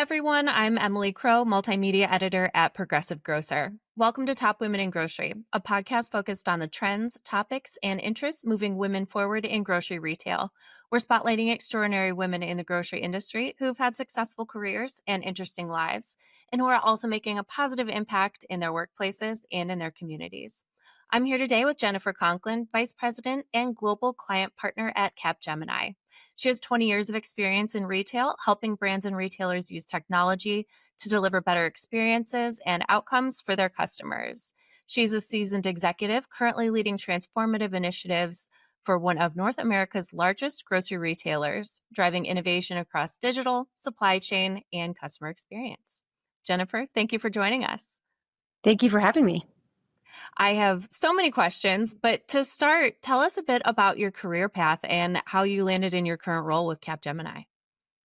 everyone. I'm Emily Crow, multimedia editor at Progressive Grocer. Welcome to Top Women in Grocery, a podcast focused on the trends, topics, and interests moving women forward in grocery retail. We're spotlighting extraordinary women in the grocery industry who've had successful careers and interesting lives, and who are also making a positive impact in their workplaces and in their communities. I'm here today with Jennifer Conklin, Vice President and Global Client Partner at Capgemini. She has 20 years of experience in retail, helping brands and retailers use technology to deliver better experiences and outcomes for their customers. She's a seasoned executive, currently leading transformative initiatives for one of North America's largest grocery retailers, driving innovation across digital, supply chain, and customer experience. Jennifer, thank you for joining us. Thank you for having me. I have so many questions, but to start, tell us a bit about your career path and how you landed in your current role with Capgemini.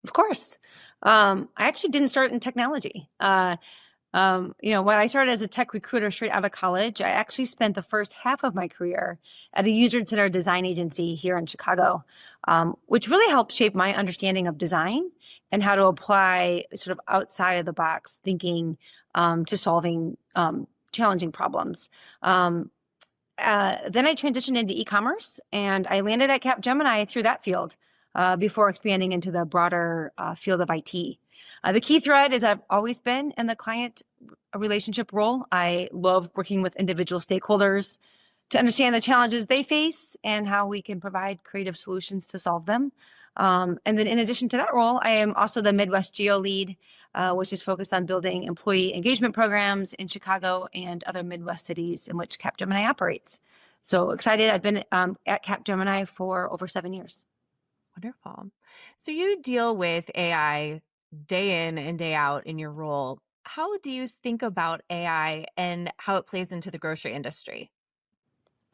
Of course. I actually didn't start in technology. When I started as a tech recruiter straight out of college, I actually spent the first half of my career at a user-centered design agency here in Chicago, which really helped shape my understanding of design and how to apply sort of outside of the box thinking to solving challenging problems. Then I transitioned into e-commerce, and I landed at Capgemini through that field before expanding into the broader field of IT. The key thread is I've always been in the client relationship role. I love working with individual stakeholders to understand the challenges they face and how we can provide creative solutions to solve them. And then in addition to that role, I am also the Midwest Geo lead, which is focused on building employee engagement programs in Chicago and other Midwest cities in which Capgemini operates. So excited. I've been at Capgemini for over 7 years. Wonderful. So you deal with AI day in and day out in your role. How do you think about AI and how it plays into the grocery industry?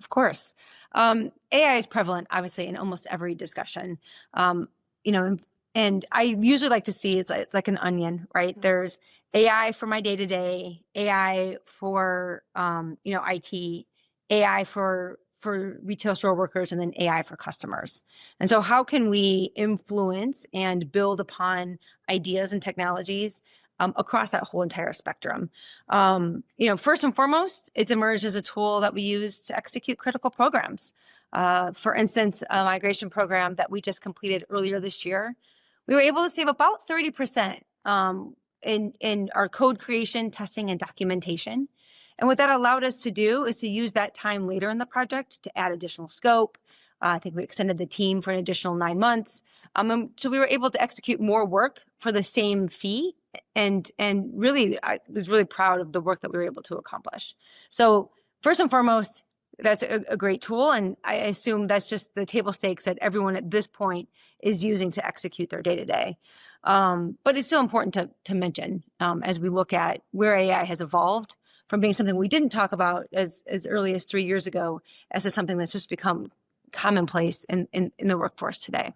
Of course. AI is prevalent, obviously, in almost every discussion. Um, you know, and I usually like to see it's like an onion, right? There's AI for my day to day, AI for IT, AI for retail store workers, and then AI for customers. And so, how can we influence and build upon ideas and technologies across that whole entire spectrum? First and foremost, it's emerged as a tool that we use to execute critical programs. For instance, a migration program that we just completed earlier this year, we were able to save about 30% in our code creation, testing, and documentation. And what that allowed us to do is to use that time later in the project to add additional scope. I think we extended the team for an additional 9 months. So we were able to execute more work for the same fee. And really, I was really proud of the work that we were able to accomplish. So first and foremost, that's a great tool. And I assume that's just the table stakes that everyone at this point is using to execute their day-to-day. But it's still important to mention as we look at where AI has evolved from being something we didn't talk about as early as 3 years ago as to something that's just become commonplace in the workforce today.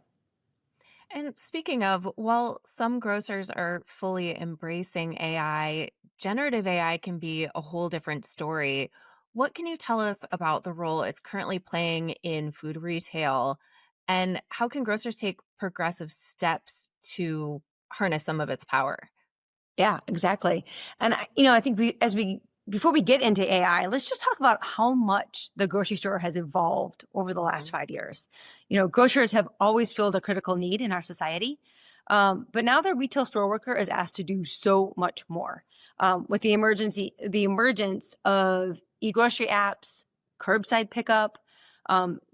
And speaking of, while some grocers are fully embracing AI, generative AI can be a whole different story. What can you tell us about the role it's currently playing in food retail? And how can grocers take progressive steps to harness some of its power? Yeah, exactly. And I think before we get into AI, let's just talk about how much the grocery store has evolved over the last 5 years. Grocers have always filled a critical need in our society, but now the retail store worker is asked to do so much more. With the emergence of e-grocery apps, curbside pickup,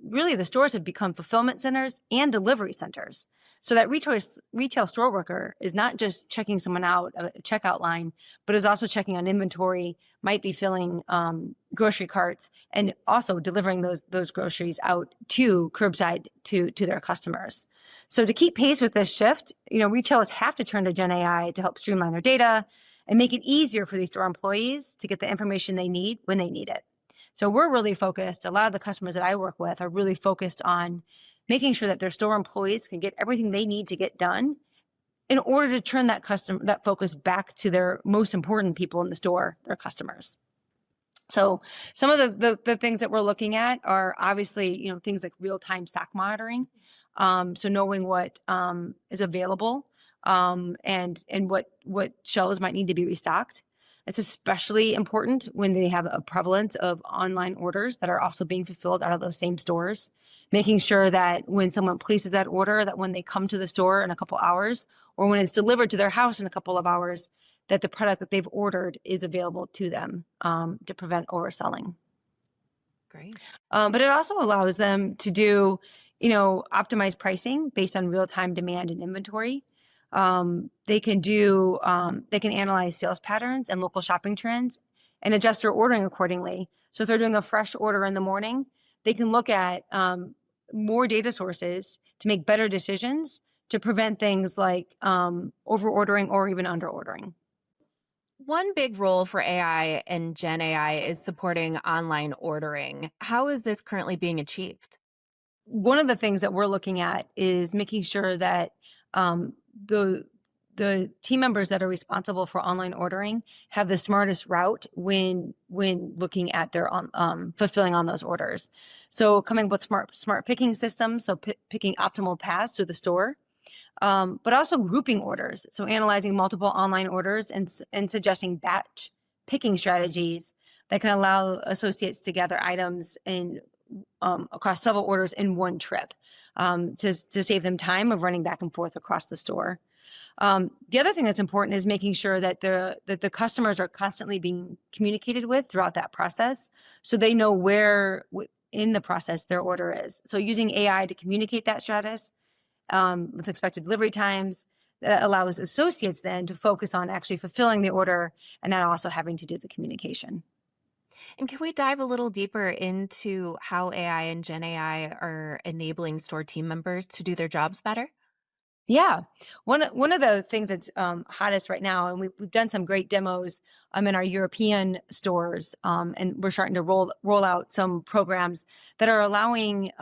really the stores have become fulfillment centers and delivery centers. So that retail store worker is not just checking someone out a checkout line, but is also checking on inventory, might be filling grocery carts, and also delivering those groceries out to curbside to their customers. So to keep pace with this shift, retailers have to turn to Gen AI to help streamline their data and make it easier for these store employees to get the information they need when they need it. So we're really focused. A lot of the customers that I work with are really focused on making sure that their store employees can get everything they need to get done in order to turn that focus back to their most important people in the store, their customers. So some of the things that we're looking at are obviously, things like real-time stock monitoring. So knowing what is available and what shelves might need to be restocked. It's especially important when they have a prevalence of online orders that are also being fulfilled out of those same stores, making sure that when someone places that order, that when they come to the store in a couple hours, or when it's delivered to their house in a couple of hours, that the product that they've ordered is available to them, to prevent overselling. Great. But it also allows them to do, optimize pricing based on real-time demand and inventory. They can analyze sales patterns and local shopping trends and adjust their ordering accordingly. So if they're doing a fresh order in the morning, they can look at more data sources to make better decisions to prevent things like over ordering or even under ordering. One big role for AI and Gen AI is supporting online ordering. How is this currently being achieved? One of the things that we're looking at is making sure that um, the the team members that are responsible for online ordering have the smartest route when looking at their fulfilling on those orders. So coming up with smart picking systems, so picking optimal paths through the store, but also grouping orders. So analyzing multiple online orders and suggesting batch picking strategies that can allow associates to gather items in across several orders in one trip, to save them time of running back and forth across the store. The other thing that's important is making sure that the customers are constantly being communicated with throughout that process, so they know where in the process their order is. So using AI to communicate that status with expected delivery times, that allows associates then to focus on actually fulfilling the order and not also having to do the communication. And can we dive a little deeper into how AI and Gen AI are enabling store team members to do their jobs better? Yeah, one of the things that's hottest right now, and we've done some great demos in our European stores, and we're starting to roll out some programs that are allowing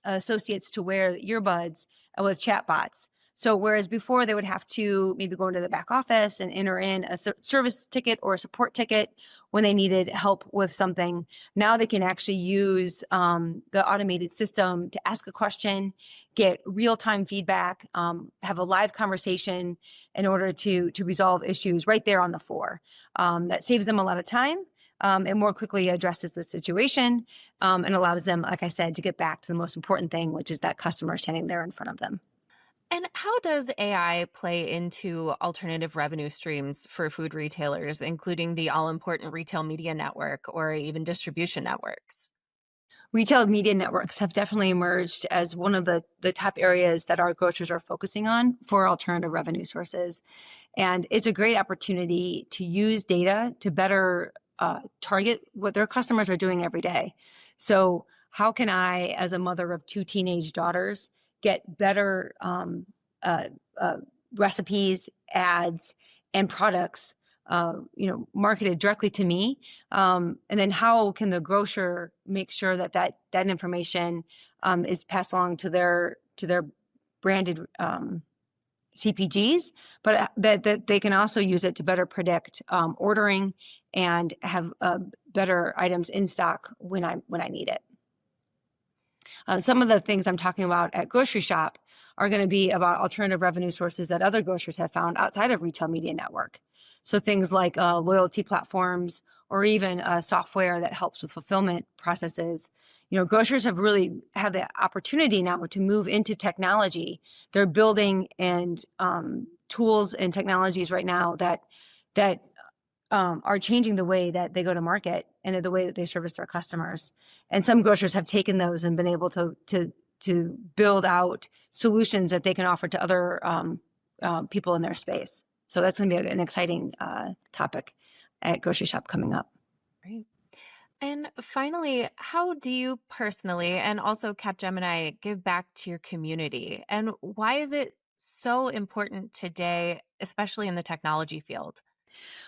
associates to wear earbuds with chatbots. So whereas before they would have to maybe go into the back office and enter in a service ticket or a support ticket when they needed help with something, now they can actually use the automated system to ask a question, get real-time feedback, have a live conversation in order to resolve issues right there on the floor. That saves them a lot of time. It more quickly addresses the situation, and allows them, like I said, to get back to the most important thing, which is that customer standing there in front of them. And how does AI play into alternative revenue streams for food retailers, including the all important retail media network or even distribution networks? Retail media networks have definitely emerged as one of the top areas that our grocers are focusing on for alternative revenue sources. And it's a great opportunity to use data to better target what their customers are doing every day. So, how can I, as a mother of two teenage daughters, get better uh, uh, recipes, ads, and products, marketed directly to me? And then, how can the grocer make sure that that information is passed along to their branded CPGs, but that they can also use it to better predict ordering and have better items in stock when I need it. Some of the things I'm talking about at Grocery Shop are going to be about alternative revenue sources that other grocers have found outside of retail media network. So things like loyalty platforms or even software that helps with fulfillment processes. Grocers have really had the opportunity now to move into technology. They're building and tools and technologies right now that are changing the way that they go to market and the way that they service their customers. And some grocers have taken those and been able to build out solutions that they can offer to other people in their space. So that's going to be an exciting topic at Grocery Shop coming up. Right. And finally, how do you personally and also Capgemini give back to your community? And why is it so important today, especially in the technology field?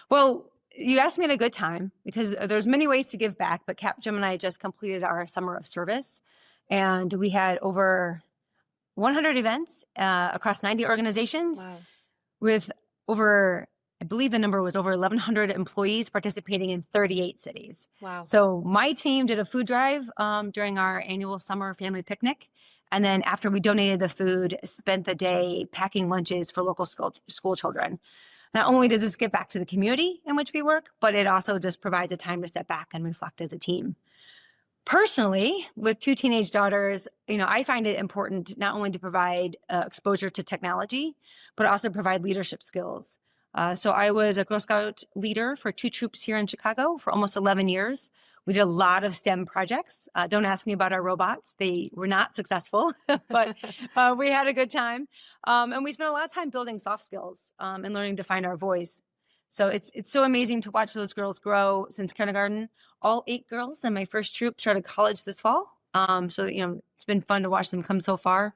Well, you asked me at a good time because there's many ways to give back, but Capgemini just completed our summer of service, and we had over 100 events across 90 organizations Wow. with over, I believe the number was over 1,100 employees participating in 38 cities. Wow. So my team did a food drive during our annual summer family picnic, And then after we donated the food, spent the day packing lunches for local school children. Not only does this give back to the community in which we work, but it also just provides a time to step back and reflect as a team. Personally, with two teenage daughters, I find it important not only to provide exposure to technology, but also provide leadership skills. So I was a Girl Scout leader for two troops here in Chicago for almost 11 years. We did a lot of STEM projects. Don't ask me about our robots. They were not successful, but we had a good time. And we spent a lot of time building soft skills and learning to find our voice. So it's so amazing to watch those girls grow since kindergarten. All 8 girls in my first troop started college this fall. So it's been fun to watch them come so far.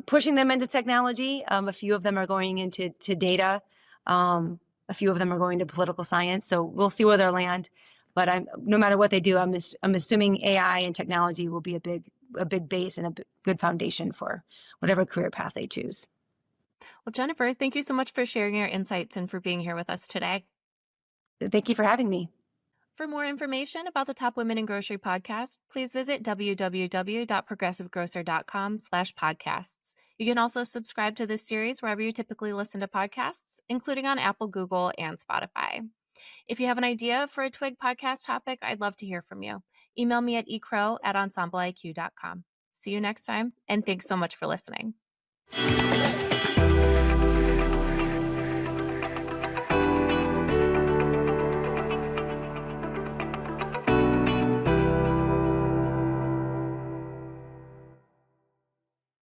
Pushing them into technology. A few of them are going into data. A few of them are going to political science. So we'll see where they land. But no matter what they do, I'm assuming AI and technology will be a big base and a good foundation for whatever career path they choose. Well, Jennifer, thank you so much for sharing your insights and for being here with us today. Thank you for having me. For more information about the Top Women in Grocery podcast, please visit www.progressivegrocer.com/podcasts. You can also subscribe to this series wherever you typically listen to podcasts, including on Apple, Google, and Spotify. If you have an idea for a Twig podcast topic, I'd love to hear from you. Email me at ecrow@ensembleiq.com. See you next time, and thanks so much for listening.